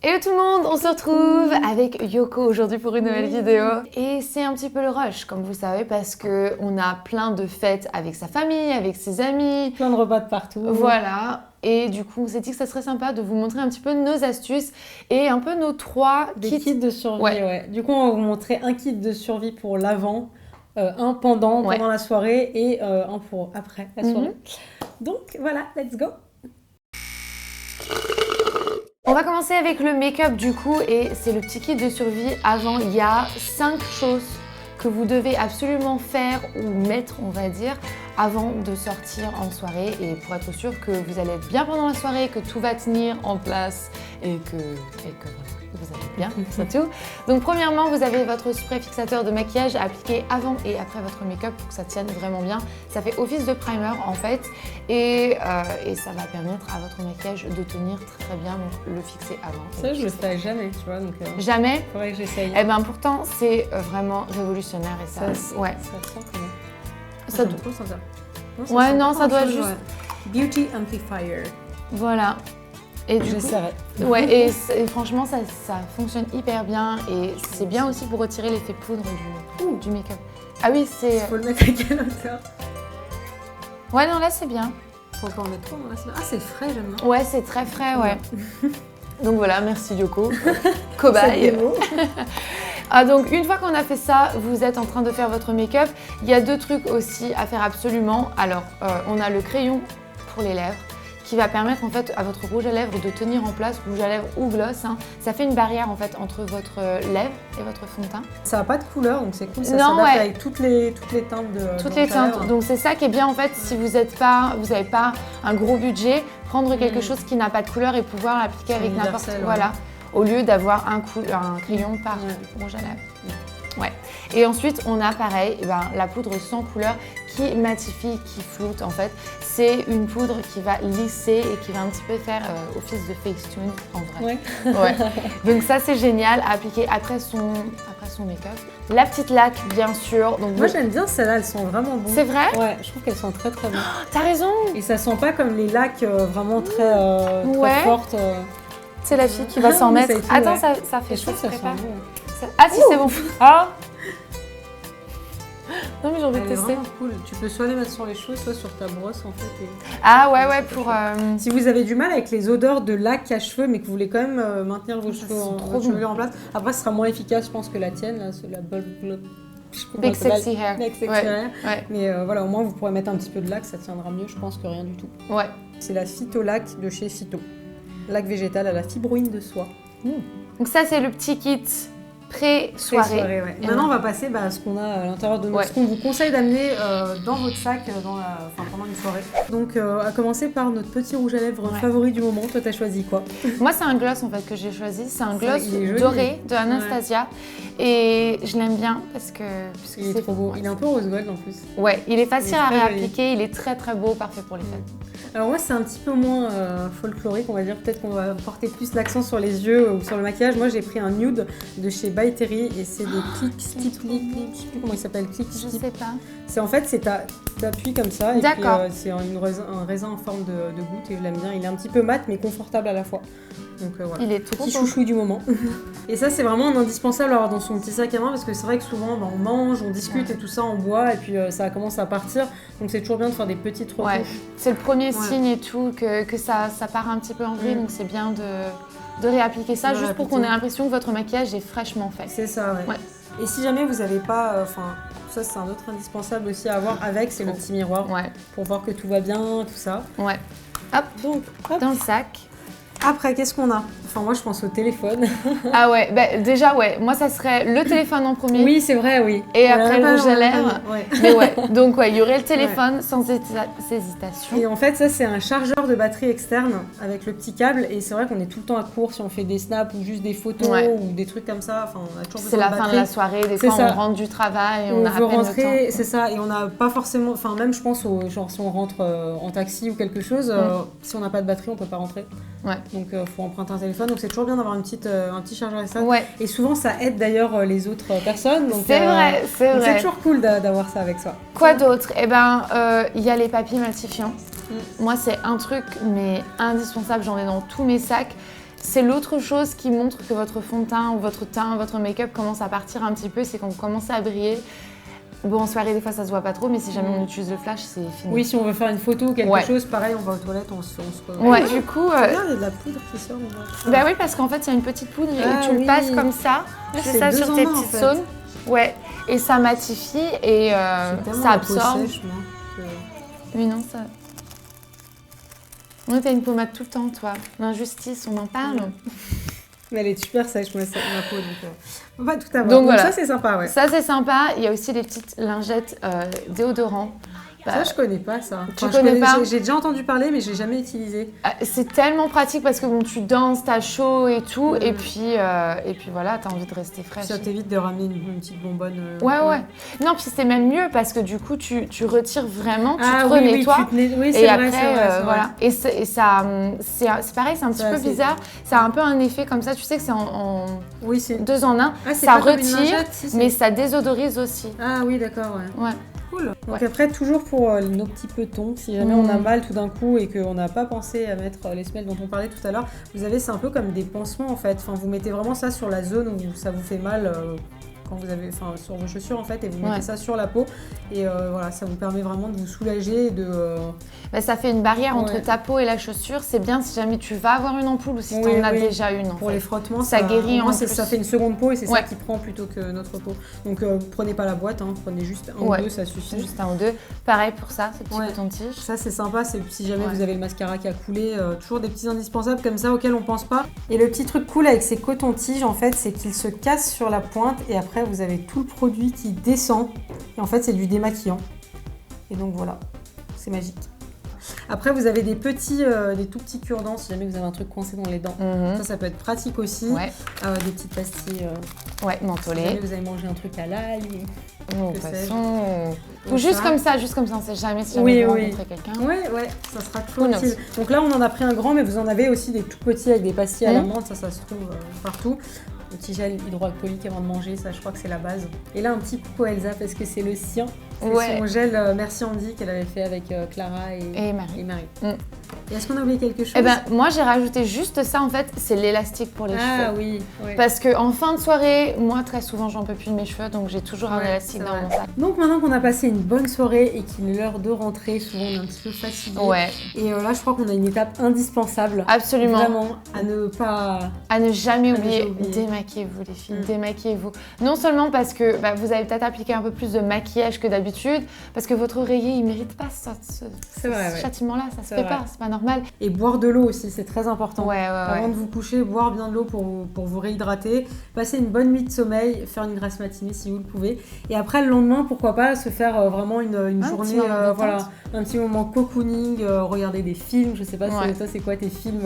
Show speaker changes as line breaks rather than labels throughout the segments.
Hello tout le monde, on se retrouve avec Yoko aujourd'hui pour une nouvelle vidéo. Et c'est un petit peu le rush, comme vous savez, parce qu'on a plein de fêtes avec sa famille, avec ses amis.
Plein de repas de partout.
Voilà. Et du coup, on s'est dit que ça serait sympa de vous montrer un petit peu nos astuces et un peu nos trois
kits de survie.
Ouais.
Du coup, on va vous montrer un kit de survie pour l'avant, un pendant la soirée et un pour après la soirée. Donc voilà, let's go.
On va commencer avec le make-up du coup et c'est le petit kit de survie avant. Il y a 5 choses que vous devez absolument faire ou mettre, on va dire, avant de sortir en soirée et pour être sûr que vous allez être bien pendant la soirée, que tout va tenir en place et que vous allez bien, c'est tout. Donc premièrement, vous avez votre spray fixateur de maquillage à appliquer avant et après votre make-up pour que ça tienne vraiment bien. Ça fait office de primer en fait et ça va permettre à votre maquillage de tenir très bien, donc le fixer avant.
Ça, je le ferai jamais, tu vois. Donc,
jamais?
Faudrait que j'essaye.
Eh bien pourtant, c'est vraiment révolutionnaire et ça
sent comment?
Ça doit...
Non,
ouais, non, ça doit juste...
Ouais. Beauty Amplifier.
Voilà. Et du coup,
j'essaierai.
Ouais, et franchement, ça fonctionne hyper bien et c'est bien aussi pour retirer l'effet poudre du make-up. Ah oui, c'est...
Faut le mettre à quelle hauteur?
Ouais, non, là, c'est bien.
Faut encore en mettre trop, là, c'est bien. Ah, c'est frais, j'aime bien.
Ouais, c'est très frais, ouais. Donc voilà, merci Yoko. Cobaye. Donc une fois qu'on a fait ça, vous êtes en train de faire votre make-up. Il y a 2 trucs aussi à faire absolument. Alors, on a le crayon pour les lèvres qui va permettre en fait à votre rouge à lèvres de tenir en place, rouge à lèvres ou gloss. Hein. Ça fait une barrière en fait entre votre lèvre et votre fond de teint.
Ça n'a pas de couleur, donc c'est cool. Ça s'adapte avec toutes les teintes de
toutes les teintes. Donc c'est ça qui est bien en fait si vous n'avez pas un gros budget, prendre quelque chose qui n'a pas de couleur et pouvoir l'appliquer avec n'importe quoi. Voilà. Au lieu d'avoir un crayon par rouge à lèvres. Ouais. Et ensuite, on a pareil, la poudre sans couleur qui matifie, qui floute en fait. C'est une poudre qui va lisser et qui va un petit peu faire office de Facetune en vrai. Ouais. Donc ça, c'est génial à appliquer après son make-up. La petite laque, bien sûr. Donc,
moi, j'aime bien celles-là, elles sont vraiment bonnes.
C'est vrai?
Ouais, je trouve qu'elles sont très très bonnes.
T'as raison!
Et ça sent pas comme les laques vraiment très fortes.
C'est la fille qui va s'en mettre. Attends, ça fait chaud,
ça sent bon.
Ah si, c'est bon. Ah! Non mais j'ai envie de tester.
C'est vraiment cool. Tu peux soit les mettre sur les cheveux, soit sur ta brosse en fait.
Ah ouais, pour...
Si vous avez du mal avec les odeurs de laque à cheveux, mais que vous voulez quand même maintenir vos cheveux en place, après ce sera moins efficace je pense que la tienne, là, la
Big Sexy Hair.
Mais voilà, au moins vous pourrez mettre un petit peu de laque, ça tiendra mieux je pense que rien du tout.
Ouais.
C'est la Phytolac de chez Phyto. Laque végétale à la fibroïne de soie.
Donc ça c'est le petit kit pré-soirée.
Maintenant, on va passer à ce qu'on a à l'intérieur de nous, ce qu'on vous conseille d'amener dans votre sac pendant une soirée. Donc, à commencer par notre petit rouge à lèvres favori du moment. Toi, t'as choisi quoi?
Moi, c'est un gloss en fait que j'ai choisi. C'est un gloss doré de Anastasia. Et je l'aime bien parce que
il est trop beau. Il est un peu rose gold en plus.
Ouais, il est facile à réappliquer. Il est très très beau, parfait pour les fêtes.
Alors moi, c'est un petit peu moins folklorique, on va dire. Peut-être qu'on va porter plus l'accent sur les yeux ou sur le maquillage. Moi, j'ai pris un nude de chez By Terry et c'est des click stip, je sais plus comment il s'appelle, click stip.
Je sais pas.
C'est en fait, t'appuies comme ça et puis c'est un raisin en forme de goutte et je l'aime bien. Il est un petit peu mat mais confortable à la fois. Donc voilà,
il est
petit chouchou du moment. Et ça, c'est vraiment un indispensable à avoir dans son petit sac à main parce que c'est vrai que souvent, on mange, on discute et tout ça, on boit et puis ça commence à partir. Donc c'est toujours bien de faire des petites retouches. Ouais.
C'est le premier signe et tout que ça part un petit peu en vrille, donc c'est bien de réappliquer ça juste pour qu'on ait l'impression que votre maquillage est fraîchement fait.
C'est ça, ouais. Et si jamais vous n'avez pas, ça c'est un autre indispensable aussi à avoir avec, c'est le petit miroir pour voir que tout va bien, tout ça. Ouais.
Hop, donc dans le sac.
Après, qu'est-ce qu'on a? Enfin, moi, je pense au téléphone.
Ah ouais, déjà, moi, ça serait le téléphone en premier.
Oui, c'est vrai, oui.
Et après, le rouge à lèvres. Mais donc, il y aurait le téléphone sans hésitation.
Et en fait, ça, c'est un chargeur de batterie externe avec le petit câble. Et c'est vrai qu'on est tout le temps à court si on fait des snaps ou juste des photos ou des trucs comme ça. Enfin, on a toujours besoin de batterie.
C'est la fin de la soirée, des fois, on rentre du travail, on a à peine le temps.
C'est ça, et on n'a pas forcément... Enfin, même, je pense, genre, si on rentre en taxi ou quelque chose, si on n'a pas de batterie, on peut pas rentrer. Donc, il faut emprunter un téléphone. Donc, c'est toujours bien d'avoir un petit chargeur externe. Et souvent, ça aide d'ailleurs les autres personnes.
C'est vrai.
C'est toujours cool d'avoir ça avec soi.
Quoi d'autre? Eh ben, il y a les papiers matifiants. Moi, c'est un truc, mais indispensable. J'en ai dans tous mes sacs. c'est l'autre chose qui montre que votre fond de teint ou votre teint, votre make-up commence à partir un petit peu, c'est quand vous commencez à briller. Bon, en soirée, des fois, ça se voit pas trop, mais si jamais on utilise le flash, c'est fini.
Oui, si on veut faire une photo ou quelque chose, pareil, on va aux toilettes, on se...
Ouais, du coup...
Regarde, il y a de la poudre qui sort.
Bah oui, parce qu'en fait, il y a une petite poudre et tu le passes comme ça. Tu fais ça sur tes petites zones. Ouais, et ça matifie et ça absorbe. Oui, non, ça... On a une pommade tout le temps, toi. L'injustice, on en parle.
Mais elle est super sèche, ma peau, donc on va tout avoir. Donc voilà. Ça, c'est sympa, ouais.
Ça, c'est sympa. Il y a aussi des petites lingettes déodorants.
Ça, je connais pas ça.
Tu connais pas?
J'ai déjà entendu parler, mais je l'ai jamais utilisé.
C'est tellement pratique parce que bon, tu danses, t'as chaud et tout, et puis voilà, t'as envie de rester fraîche.
Ça t'évite de ramener une petite bonbonne.
Ouais. Non, puis c'est même mieux parce que du coup, tu retires vraiment, tu te renettoies.
Oui,
et après, voilà. Et ça, c'est pareil, c'est un petit peu bizarre. Ça a un peu un effet comme ça. Tu sais que c'est en 2 en 1. Ça retire, mais ça désodorise aussi.
Ah oui, d'accord, ouais. Cool. Donc après, toujours pour nos petits petons, si jamais on a mal tout d'un coup et qu'on n'a pas pensé à mettre les semelles dont on parlait tout à l'heure, vous avez, c'est un peu comme des pansements en fait. Enfin, vous mettez vraiment ça sur la zone où ça vous fait mal quand vous avez, sur vos chaussures en fait, et vous mettez ça sur la peau et voilà, ça vous permet vraiment de vous soulager et de...
ça fait une barrière entre ta peau et la chaussure. C'est bien si jamais tu vas avoir une ampoule ou si tu en as déjà une.
Pour les frottements,
ça guérit en
plus. Ça fait une seconde peau et c'est ça qui prend plutôt que notre peau. Donc prenez pas la boîte, prenez juste un ou deux, ça suffit.
Juste un ou deux. Pareil pour ça, ce petit coton-tige.
Ça c'est sympa, c'est si jamais vous avez le mascara qui a coulé, toujours des petits indispensables comme ça auxquels on pense pas. Et le petit truc cool avec ces cotons-tiges en fait, c'est qu'ils se cassent sur la pointe et après vous avez tout le produit qui descend et en fait c'est du démaquillant. Et donc voilà, c'est magique. Après, vous avez des tout petits cure-dents si jamais vous avez un truc coincé dans les dents. Ça peut être pratique aussi. Des petites pastilles
mentholées.
Si jamais vous avez mangé un truc à l'ail.
Ou juste comme ça, on sait jamais si jamais vous rencontrez quelqu'un.
Ouais, ça sera toujours utile. Donc là, on en a pris un grand, mais vous en avez aussi des tout petits avec des pastilles à l'amande, ça se trouve partout. Le petit gel hydroalcoolique avant de manger, ça je crois que c'est la base. Et là, un petit coucou à Elsa parce que c'est le sien. C'est son gel Merci Andy qu'elle avait fait avec Clara et Marie. Et est-ce qu'on a oublié quelque chose?
Moi j'ai rajouté juste ça en fait, c'est l'élastique pour les cheveux.
Ah oui.
Parce qu'en fin de soirée, moi très souvent j'en peux plus de mes cheveux, donc j'ai toujours un élastique dans mon sac.
Donc maintenant qu'on a passé une bonne soirée et qu'il est l'heure de rentrer, souvent on est un petit peu fatigué. Et là je crois qu'on a une étape indispensable.
Absolument.
Vraiment, à
ne jamais oublier. Démaquillez-vous les filles, démaquillez-vous. Non seulement parce que vous avez peut-être appliqué un peu plus de maquillage que d'habitude, parce que votre oreiller il mérite pas ce châtiment-là, ça se fait pas, c'est pas normal.
Et boire de l'eau aussi, c'est très important.
Avant
de vous coucher, boire bien de l'eau pour vous réhydrater, passer une bonne nuit de sommeil, faire une grasse matinée si vous le pouvez. Et après le lendemain, pourquoi pas se faire vraiment une journée, un petit moment cocooning, regarder des films. Je sais pas, toi c'est quoi tes films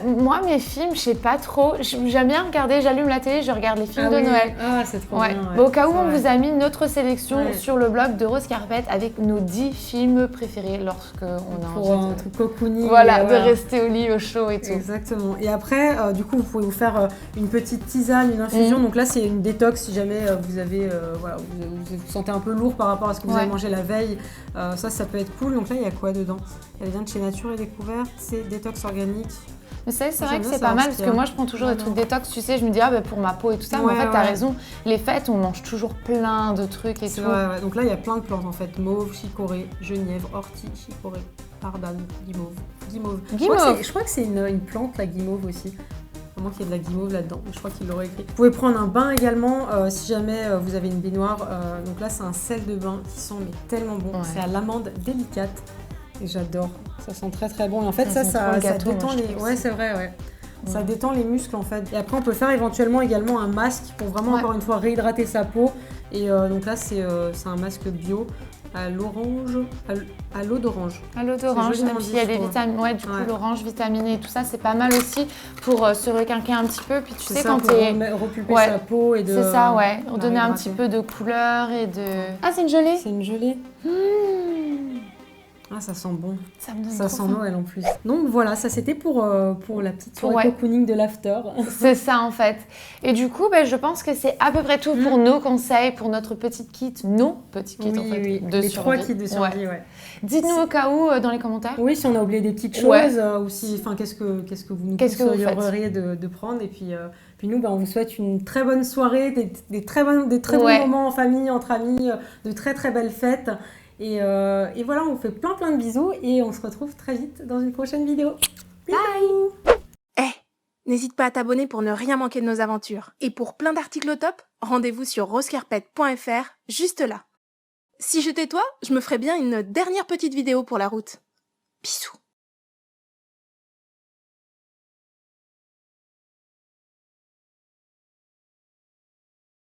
moi, mes films, je sais pas trop. J'aime bien regarder, j'allume la télé, je regarde les films de Noël.
Ah, c'est trop bien.
Au cas où, on vous a mis notre sélection sur le blog de Rose Carpet avec nos 10 films préférés lorsqu'on a
envie un truc cocooning.
De rester au lit, au chaud et tout.
Exactement. Et après, du coup, vous pouvez vous faire une petite tisane, une infusion. Donc là, c'est une détox si jamais vous avez, vous vous sentez un peu lourd par rapport à ce que vous avez mangé la veille. Ça peut être cool. Donc là, il y a quoi dedans? Elle vient de chez Nature et Découverte. C'est détox organique.
Mais c'est vrai que c'est pas mal parce que moi je prends toujours des trucs détox, tu sais, je me dis pour ma peau et tout ça, mais en fait t'as raison, les fêtes on mange toujours plein de trucs et tout.
Vrai. Donc là il y a plein de plantes en fait, mauve, chicorée, genièvre, ortie, chicorée, pardane, guimauve. Je crois que c'est une plante la guimauve aussi. Vraiment qu'il y ait de la guimauve là-dedans, je crois qu'il l'aurait écrit. Vous pouvez prendre un bain également si jamais vous avez une baignoire. Donc là c'est un sel de bain qui sent tellement bon, c'est à l'amande délicate. Et j'adore, ça sent très très bon. Et en fait, ça détend les... Ouais, c'est vrai, Ça détend les muscles en fait. Et après, on peut faire éventuellement également un masque pour vraiment encore une fois réhydrater sa peau. Et donc là, c'est un masque bio à l'orange, à l'eau d'orange.
À l'eau d'orange, et puis il y a des vitamines. Ouais, du coup, l'orange vitaminé et tout ça, c'est pas mal aussi pour se requinquer un petit peu. Puis tu sais, quand t'es...
repulper sa peau et de...
C'est ça, donner un petit peu de couleur et de... Ah, c'est une gelée?
C'est une gelée. Ah, ça sent bon.
Ça me donne
Ça
trop
sent
faim.
Noël en plus. Donc voilà, ça c'était pour la petite soirée cocooning de l'after.
C'est ça en fait. Et du coup, je pense que c'est à peu près tout pour nos conseils, pour notre petite kit, nos petits kits en fait, de
les
survie.
3 kits de survie, ouais.
Dites-nous au cas où dans les commentaires.
Oui, si on a oublié des petites choses, ou si, qu'est-ce que vous nous conseilleriez de prendre. Et puis nous, on vous souhaite une très bonne soirée, des très bons moments en famille, entre amis, de très très belles fêtes. Et voilà, on vous fait plein de bisous et on se retrouve très vite dans une prochaine vidéo.
Bye.
N'hésite pas à t'abonner pour ne rien manquer de nos aventures. Et pour plein d'articles au top, rendez-vous sur rosecarpet.fr, juste là. Si j'étais toi, je me ferais bien une dernière petite vidéo pour la route. Bisous.